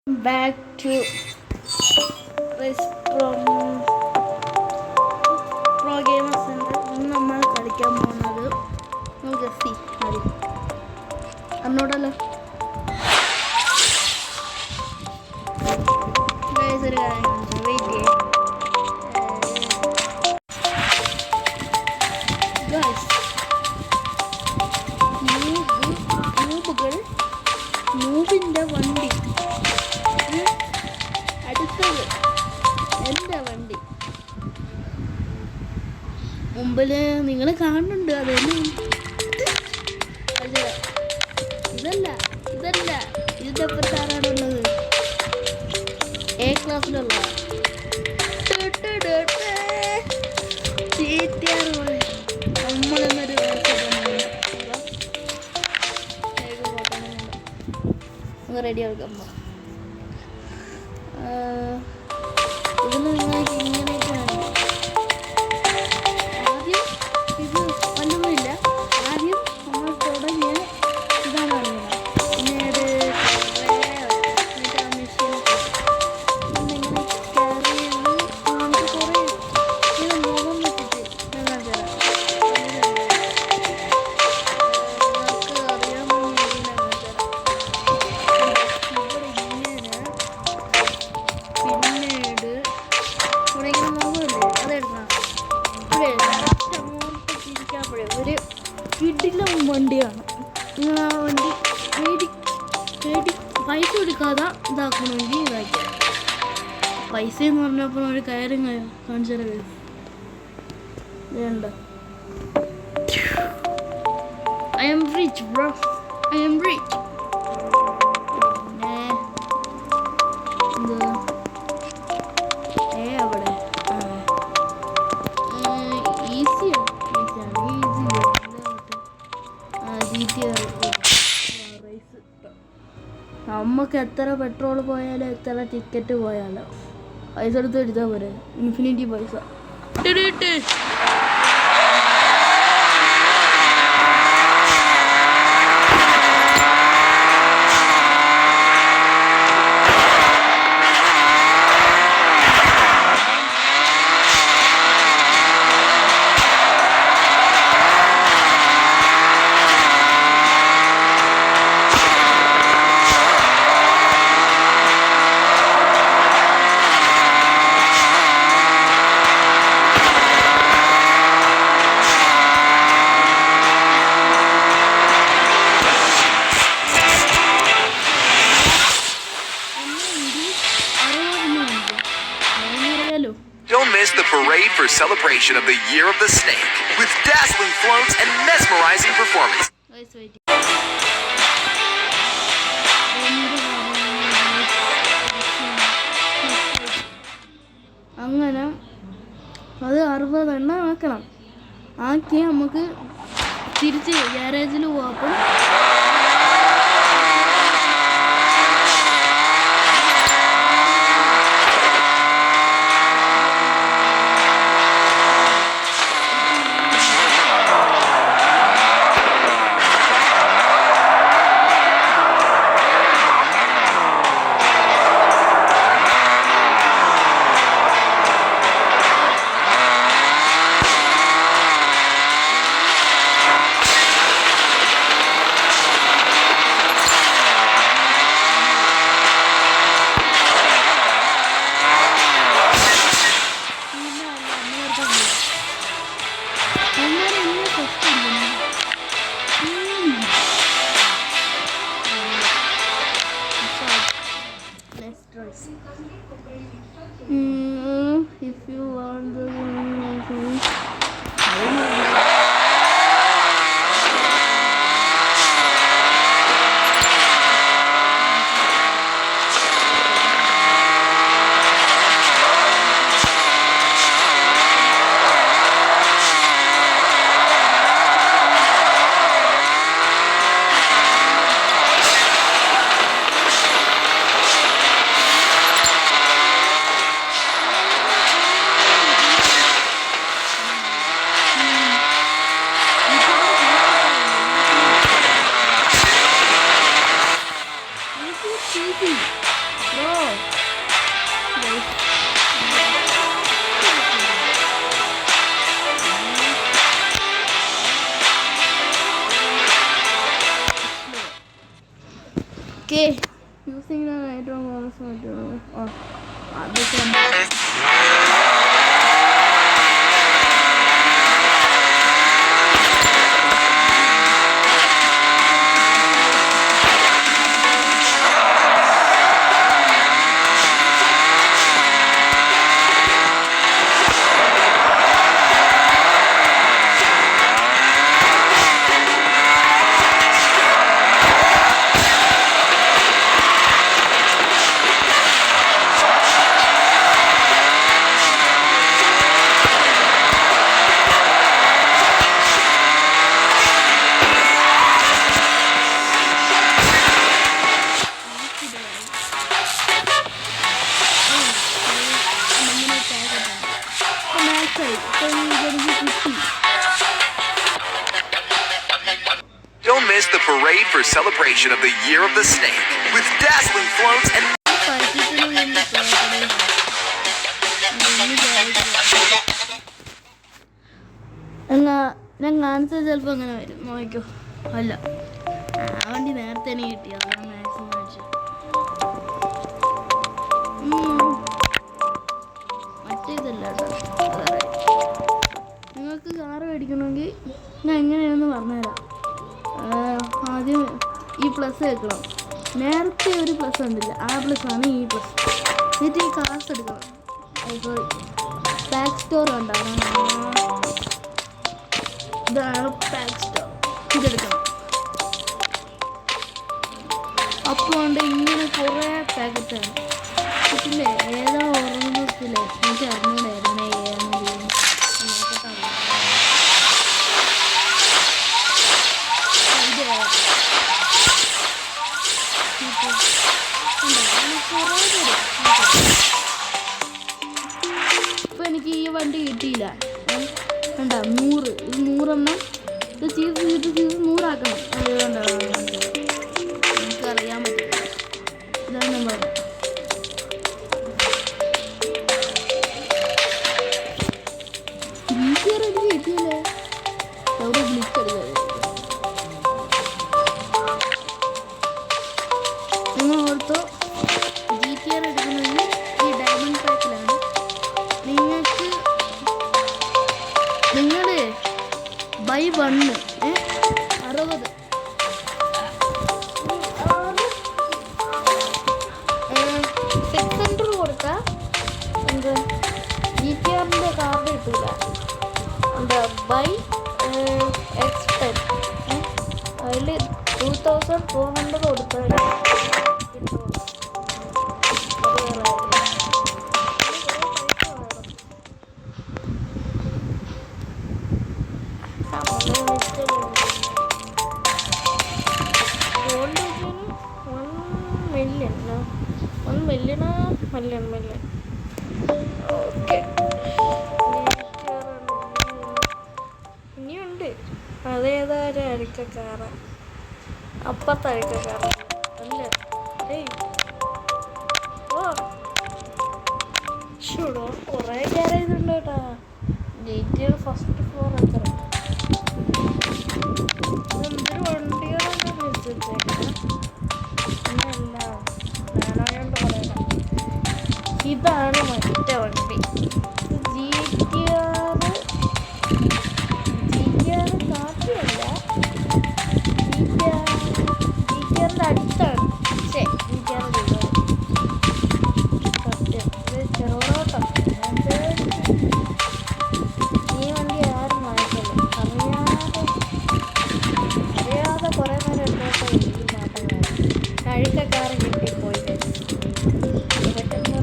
back to Race Pro Gamer Center. ഇന്ന് നമ്മൾ കളിക്കാൻ പോകുന്നത് നമുക്ക് സി ആദ്യം അന്നോടല്ലോ ഒരു കാര്യം വെയിറ്റ് ചെയ്യേ നൂബിൻ്റെ വണ്ടി അടുത്തത് എൻ്റെ വണ്ടി മുമ്പിൽ നിങ്ങൾ കാണുന്നുണ്ട് അതൊന്നും ഇതല്ല ഇതിൻ്റെ അപ്പുറത്താരാണുള്ളത് എ ക്ലാസ്സിലുള്ള നമ്മളെന്നൊരു റെഡി ആക്കാം ഇതിന് നിങ്ങൾക്ക് ഇങ്ങനെയൊക്കെയാണ് ആദ്യം ഇത് ഒന്നുമില്ല ആദ്യം നമ്മൾ തുടങ്ങിയ ഇതാണ് അറിയണം പിന്നീട് മെഷീൻ ഇങ്ങനെ കയറി നമുക്ക് കുറേ ഇത് മുഖം വെച്ചിട്ട് ഞാൻ തരാം നിങ്ങൾക്ക് അറിയാമെന്ന് ഒരു കിടിലം വണ്ടിയാണ്. നിങ്ങൾ ആ വണ്ടി പൈസ കൊടുക്കാതെ ഇതാക്കണമെങ്കിൽ ഇതാക്കിയ പൈസ എന്ന് പറഞ്ഞപ്പോൾ ഒരു കയറും കാണിച്ചാൽ വേണ്ട. I M rich bro, I M rich. അവിടെ നമുക്ക് എത്ര പെട്രോൾ പോയാലും എത്ര ടിക്കറ്റ് പോയാലോ പൈസ എടുത്ത് എടുത്താൽ പോരെ, ഇൻഫിനിറ്റി പൈസ. Don't miss the parade for celebration of the Year of the Snake with dazzling floats and mesmerizing performance. അങ്ങനെ അത് 60 എണ്ണം ആക്കണം. ആക്കി നമുക്ക് തിരിച്ച് ഗ്യാരേജിൽ പോകാം. If you want the ഞാൻ ഏറ്റവും കുറച്ച് പറ്റുള്ളൂ. അതൊക്കെ Don't miss the parade for celebration of the Year of the Snake with dazzling floats and ഞാൻ കാണിച്ചത് ചിലപ്പോൾ അങ്ങനെ വരും. നോക്കിക്കോ. അല്ല, ആ വണ്ടി നേരത്തെ തന്നെ കിട്ടിയത് മാക്സിമം മേടിച്ചു. മറ്റേതല്ല കേട്ടോ. നിങ്ങൾക്ക് കാറ് മേടിക്കണമെങ്കിൽ ഞാൻ എങ്ങനെയാണെന്ന് പറഞ്ഞുതരാം. ആദ്യം ഈ പ്ലസ് വെക്കണം. നേരത്തെ ഒരു പ്ലസ് ഉണ്ടല്ല, ആ പ്ലസ് ആണ് ഈ പ്ലസ്. എന്നിട്ട് ഈ കാസ് എടുക്കണം. സോറി, പാക്ക് സ്റ്റോർ ഉണ്ടാകണം. ഇതാണ് പാക്ക് സ്റ്റോർ. ഇതെടുക്കണം. അപ്പോൾ ഉണ്ട് ഇങ്ങനെ കുറേ പാക്കറ്റാണ്. ഇതില്ലേ ഏതാ ഓർമ്മത്തില്ലേ എനിക്ക് അറിഞ്ഞൂടായിരുന്നു ഏതാണ് ഇപ്പൊ എനിക്ക് ഈ വണ്ടി കിട്ടിയില്ല. കണ്ട 100 100 ഇത് ചീസ് 100 അതുകൊണ്ടാണ് എനിക്ക് അറിയാൻ പറ്റില്ല. ഇതാണ് ഞാൻ പറഞ്ഞത്. എനിക്ക് കിട്ടിയില്ലേ അവിടെ വിളിച്ചെടുക്കുക. നിങ്ങൾ ഓർത്തോ, GTR എടുക്കുന്നത് ഈ ഡയമണ്ട് പാക്കിലാണ്. നിങ്ങൾ ബൈ 1 60 600 കൊടുത്താൽ എന്താ GTRൻ്റെ കാർഡ് കിട്ടില്ല. എന്താ ബൈ X10 അതിൽ 2400 കൊടുത്താൽ കിട്ടും. Million okay. ഇനിയുണ്ട്. അതേതായാലും അഴുക്കക്കാറ അപ്പത്തെ അഴുക്കക്കാറ അല്ല. ഷൂടോ കുറേ ഗ്യാരേജ് ഉണ്ട് കേട്ടാ. GTR ഫസ്റ്റ് ഫ്ലോർ എത്ര എന്തൊരു വണ്ടികളൊക്കെ വെച്ചിട്ടേക്കാം. പിന്നല്ല ഞാനായോണ്ട് പറയണം. ഇതാണ് മറ്റേ വണ്ടി. GTR കാപ്പിയല്ല, GTRൻ്റെ അടുത്താണ്. പക്ഷേ GTR സത്യം ഇത് ചെറുതോട്ടം. ഈ വണ്ടി ആരും വാങ്ങിക്കല്ലോ. അറിയാതെ കുറേ നേരം എടുത്തോട്ടോ ഈ മാറ്റങ്ങൾ. കഴുക്കക്കാരൻ കിട്ടിപ്പോയി പെട്ടെന്ന്